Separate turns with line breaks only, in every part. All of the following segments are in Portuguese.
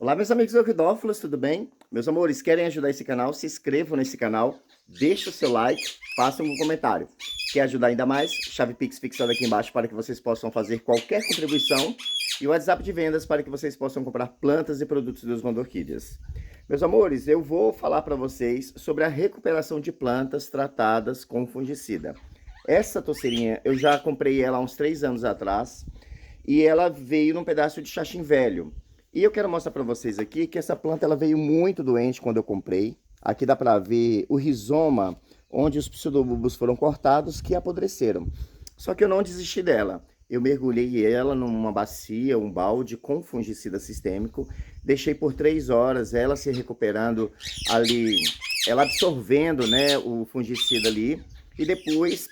Olá, meus amigos orquidófilos, tudo bem? Meus amores, querem ajudar esse canal? Se inscrevam nesse canal, deixe o seu like, façam um comentário. Quer ajudar ainda mais? Chave Pix fixada aqui embaixo para que vocês possam fazer qualquer contribuição e o WhatsApp de vendas para que vocês possam comprar plantas e produtos dos Mundo Orquídeas. Meus amores, eu vou falar para vocês sobre a recuperação de plantas tratadas com fungicida. Essa toceirinha, eu já comprei ela há uns 3 anos atrás e ela veio num pedaço de xaxim velho. E eu quero mostrar para vocês aqui que essa planta ela veio muito doente quando eu comprei. Aqui dá para ver o rizoma onde os pseudobulbos foram cortados que apodreceram. Só que eu não desisti dela. Eu mergulhei ela numa bacia, um balde com fungicida sistêmico. Deixei por 3 horas ela se recuperando ali, ela absorvendo, né, o fungicida ali. E depois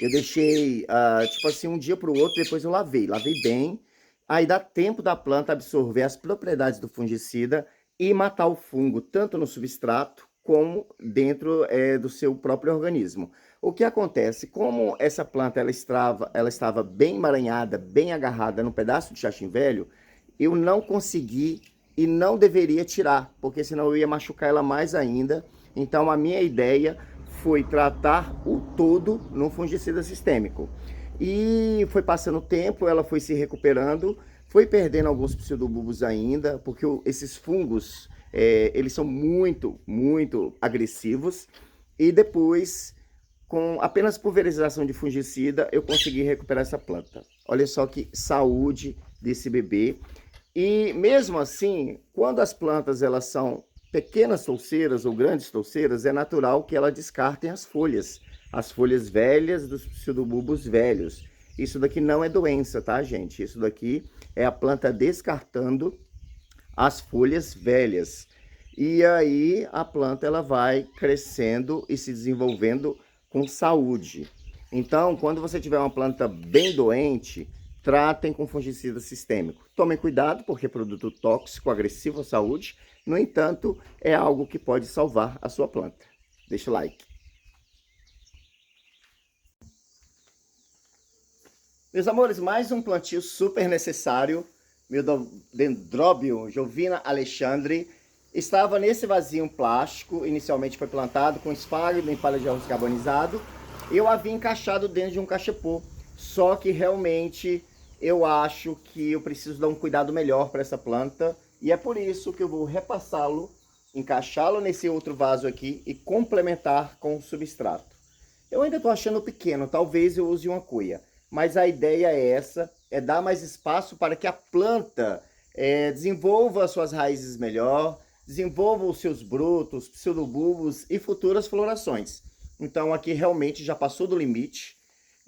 eu deixei, tipo assim, um dia para o outro, depois eu lavei bem. Aí dá tempo da planta absorver as propriedades do fungicida e matar o fungo, tanto no substrato como dentro do seu próprio organismo. O que acontece? Como essa planta ela estava bem emaranhada, bem agarrada num pedaço de xaxim velho, eu não consegui e não deveria tirar, porque senão eu ia machucar ela mais ainda. Então a minha ideia foi tratar o todo no fungicida sistêmico. E foi passando o tempo, ela foi se recuperando, foi perdendo alguns pseudobulbos ainda, porque esses fungos, eles são muito agressivos. E depois, com apenas pulverização de fungicida, eu consegui recuperar essa planta. Olha só que saúde desse bebê. E mesmo assim, quando as plantas elas são pequenas touceiras ou grandes touceiras, é natural que elas descartem as folhas velhas dos pseudobulbos velhos. Isso daqui não é doença, tá, gente? Isso daqui é a planta descartando as folhas velhas. E aí a planta ela vai crescendo e se desenvolvendo com saúde. Então, quando você tiver uma planta bem doente, tratem com fungicida sistêmico. Tomem cuidado, porque é produto tóxico, agressivo à saúde. No entanto, é algo que pode salvar a sua planta. Deixa o like. Meus amores, mais um plantio super necessário. Meu Dendrobium Jovina Alexandre estava nesse vasinho plástico. Inicialmente foi plantado com espalho em palha de arroz carbonizado. Eu havia encaixado dentro de um cachepô. Só que realmente eu acho que eu preciso dar um cuidado melhor para essa planta. E é por isso que eu vou repassá-lo, encaixá-lo nesse outro vaso aqui e complementar com o substrato. Eu ainda estou achando pequeno, talvez eu use uma cuia. Mas a ideia é essa, é dar mais espaço para que a planta desenvolva as suas raízes melhor, desenvolva os seus brotos, pseudobulbos e futuras florações. Então aqui realmente já passou do limite.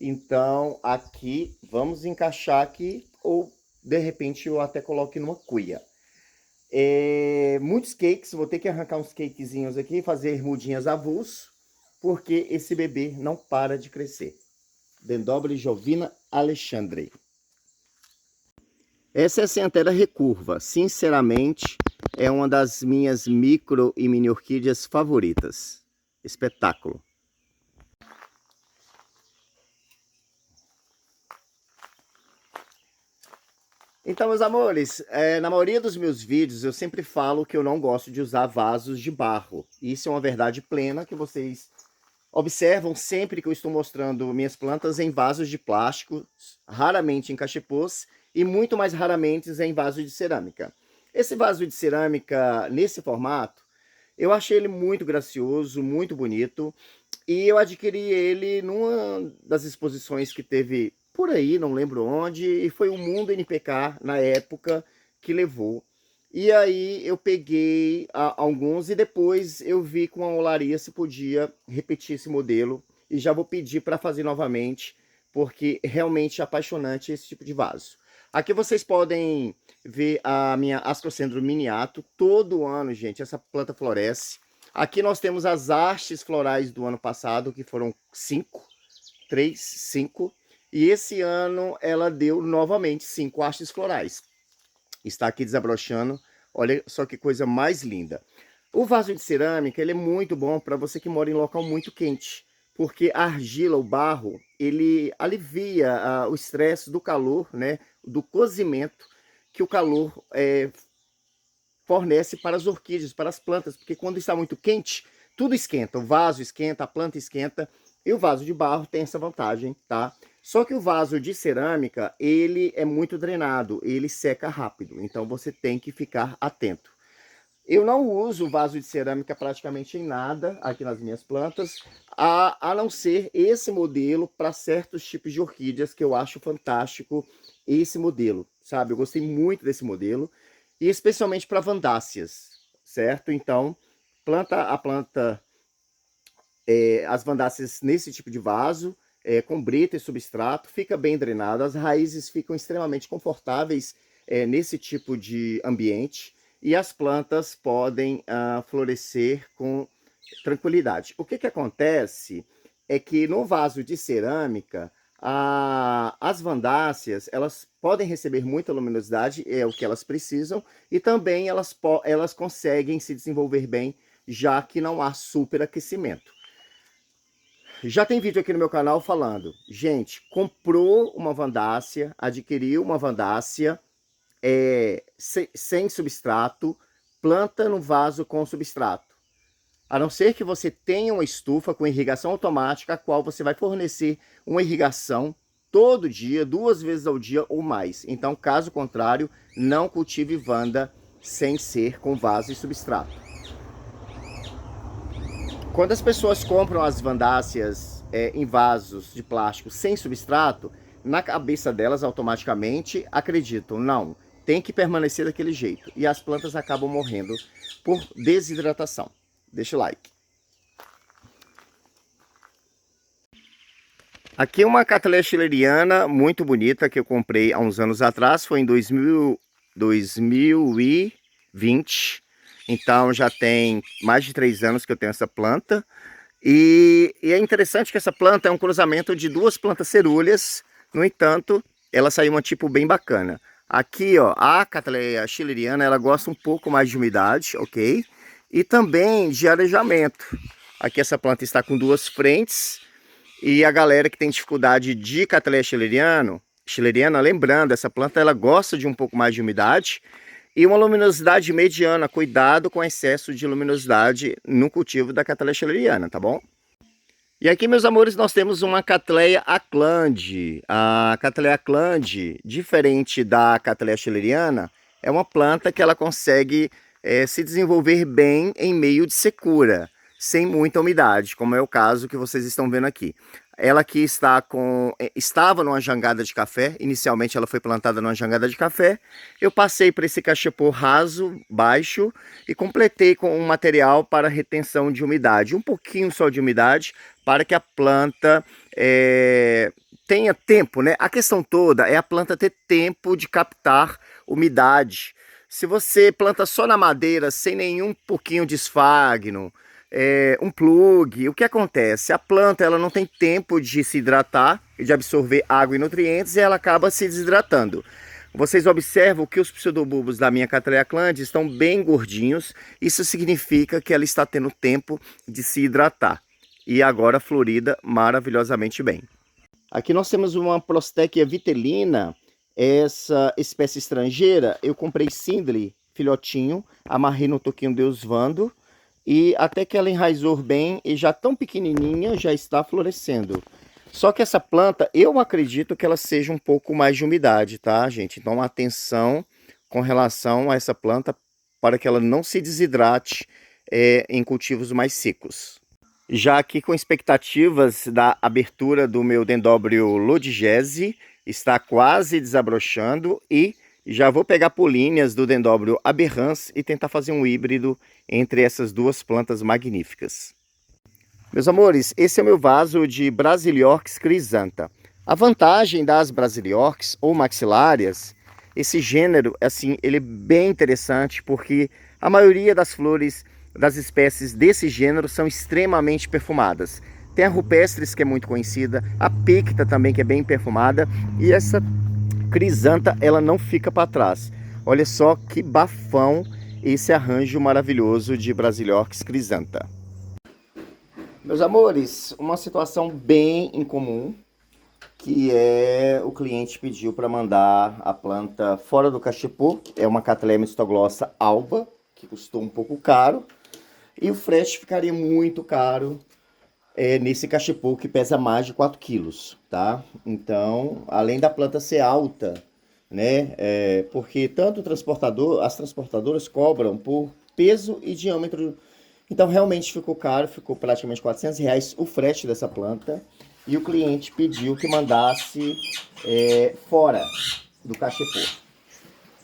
Então aqui vamos encaixar aqui ou de repente eu até coloque numa cuia. Muitos cakes, vou ter que arrancar uns cakezinhos aqui, fazer mudinhas avulso, porque esse bebê não para de crescer. Dendrobium Jovina Alexandre. Essa é a centera recurva. Sinceramente, é uma das minhas micro e mini orquídeas favoritas. Espetáculo. Então, meus amores, na maioria dos meus vídeos eu sempre falo que eu não gosto de usar vasos de barro. Isso é uma verdade plena que vocês observam sempre que eu estou mostrando minhas plantas em vasos de plástico, raramente em cachepôs e muito mais raramente em vasos de cerâmica. Esse vaso de cerâmica, nesse formato, eu achei ele muito gracioso, muito bonito, e eu adquiri ele numa das exposições que teve por aí, não lembro onde, e foi o Mundo NPK na época que levou. E aí eu peguei alguns e depois eu vi com a olaria se podia repetir esse modelo. E já vou pedir para fazer novamente, porque realmente é apaixonante esse tipo de vaso. Aqui vocês podem ver a minha Ascocendro miniato. Todo ano, gente, essa planta floresce. Aqui nós temos as hastes florais do ano passado, que foram 5, 3, 5. E esse ano ela deu novamente 5 hastes florais. Está aqui desabrochando. Olha só que coisa mais linda. O vaso de cerâmica ele é muito bom para você que mora em local muito quente, porque a argila, o barro, ele alivia o estresse do calor, né, do cozimento que o calor fornece para as orquídeas, para as plantas, porque quando está muito quente, tudo esquenta, o vaso esquenta, a planta esquenta, e o vaso de barro tem essa vantagem, tá? Só que o vaso de cerâmica, ele é muito drenado, ele seca rápido, então você tem que ficar atento. Eu não uso vaso de cerâmica praticamente em nada aqui nas minhas plantas, a não ser esse modelo para certos tipos de orquídeas, que eu acho fantástico esse modelo, sabe? Eu gostei muito desse modelo, e especialmente para vandáceas, certo? Então, as vandáceas nesse tipo de vaso, com brita e substrato, fica bem drenado, as raízes ficam extremamente confortáveis nesse tipo de ambiente, e as plantas podem florescer com tranquilidade. O que que acontece é que no vaso de cerâmica, as vandáceas, elas podem receber muita luminosidade, é o que elas precisam, e também elas conseguem se desenvolver bem, já que não há superaquecimento. Já tem vídeo aqui no meu canal falando, gente, comprou uma vandácea, adquiriu uma vandácea sem substrato, planta no vaso com substrato. A não ser que você tenha uma estufa com irrigação automática, a qual você vai fornecer uma irrigação todo dia, 2 vezes ao dia ou mais. Então, caso contrário, não cultive vanda sem ser com vaso e substrato. Quando as pessoas compram as vandáceas em vasos de plástico sem substrato, na cabeça delas automaticamente acreditam, não, tem que permanecer daquele jeito. E as plantas acabam morrendo por desidratação. Deixa o like. Aqui uma Cattleya schilleriana muito bonita que eu comprei há uns anos atrás, foi em 2020. Então já tem mais de 3 anos que eu tenho essa planta. E é interessante que essa planta é um cruzamento de 2 plantas cerúleas. No entanto, ela saiu uma tipo bem bacana. Aqui, ó, a Cattleya schilleriana, ela gosta um pouco mais de umidade, ok? E também de arejamento. Aqui essa planta está com 2 frentes. E a galera que tem dificuldade de Cattleya schilleriana, lembrando, essa planta ela gosta de um pouco mais de umidade e uma luminosidade mediana. Cuidado com excesso de luminosidade no cultivo da Cattleya schilleriana, tá bom? E aqui, meus amores, nós temos uma Cattleya aclande. A Cattleya aclande, diferente da Cattleya schilleriana, é uma planta que ela consegue se desenvolver bem em meio de secura, sem muita umidade, como é o caso que vocês estão vendo aqui. Ela aqui estava numa jangada de café, inicialmente ela foi plantada numa jangada de café. Eu passei por esse cachepô raso, baixo, e completei com um material para retenção de umidade, um pouquinho só de umidade, para que a planta tenha tempo, né? A questão toda é a planta ter tempo de captar umidade. Se você planta só na madeira, sem nenhum pouquinho de esfagno, um plug, o que acontece? A planta ela não tem tempo de se hidratar e de absorver água e nutrientes e ela acaba se desidratando. Vocês observam que os pseudobulbos da minha Cattleya aclande estão bem gordinhos. Isso significa que ela está tendo tempo de se hidratar. E agora florida maravilhosamente bem. Aqui nós temos uma Prostechia vitellina. Essa espécie estrangeira, eu comprei Sindley, filhotinho, amarrei no toquinho Deus Vando, e até que ela enraizou bem e já tão pequenininha já está florescendo. Só que essa planta, eu acredito que ela seja um pouco mais de umidade, tá, gente? Então atenção com relação a essa planta para que ela não se desidrate em cultivos mais secos. Já aqui com expectativas da abertura do meu Dendróbio Ludgese, está quase desabrochando e já vou pegar políneas do Dendróbio aberrans e tentar fazer um híbrido entre essas 2 plantas magníficas. Meus amores, esse é o meu vaso de Brasiliorchis crisanta. A vantagem das Brasiliorchis ou maxilárias, esse gênero, assim, ele é bem interessante porque a maioria das flores das espécies desse gênero são extremamente perfumadas. Tem a rupestris, que é muito conhecida, a picta também, que é bem perfumada, e essa crisanta, ela não fica para trás. Olha só que bafão esse arranjo maravilhoso de Brasiliorchis crisanta. Meus amores, uma situação bem incomum, que é o cliente pediu para mandar a planta fora do cachepô. É uma Cattleya mistoglossa alba, que custou um pouco caro. E o frete ficaria muito caro nesse cachepô que pesa mais de 4 quilos, tá? Então, além da planta ser alta, né? Porque tanto o transportador, as transportadoras cobram por peso e diâmetro. Então, realmente ficou caro, ficou praticamente R$ 400 o frete dessa planta. E o cliente pediu que mandasse fora do cachepô.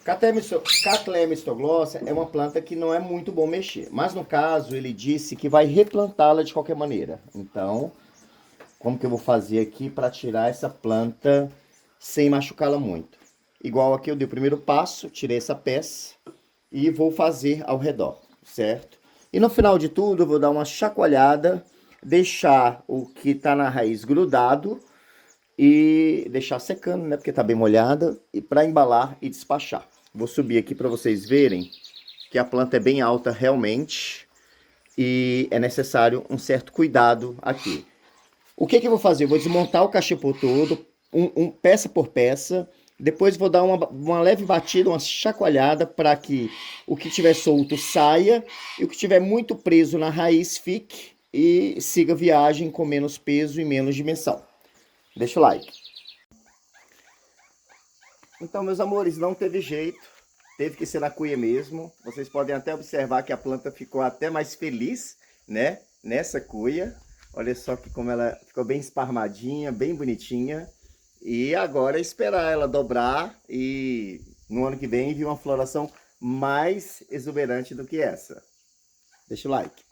Cattleya mistoglossa é uma planta que não é muito bom mexer. Mas no caso, ele disse que vai replantá-la de qualquer maneira. Então, como que eu vou fazer aqui para tirar essa planta sem machucá-la muito? Igual aqui eu dei o primeiro passo, tirei essa peça e vou fazer ao redor, certo? E no final de tudo eu vou dar uma chacoalhada, deixar o que tá na raiz grudado e deixar secando, né? Porque tá bem molhada, e para embalar e despachar. Vou subir aqui para vocês verem que a planta é bem alta realmente e é necessário um certo cuidado aqui. O que eu vou fazer? Eu vou desmontar o cachepô todo, peça por peça. Depois vou dar uma leve batida, uma chacoalhada para que o que tiver solto saia e o que tiver muito preso na raiz fique e siga a viagem com menos peso e menos dimensão. Deixa o like. Então, meus amores, não teve jeito. Teve que ser na cuia mesmo. Vocês podem até observar que a planta ficou até mais feliz, né? Nessa cuia. Olha só que como ela ficou bem esparmadinha, bem bonitinha. E agora é esperar ela dobrar e no ano que vem vir uma floração mais exuberante do que essa. Deixa o like.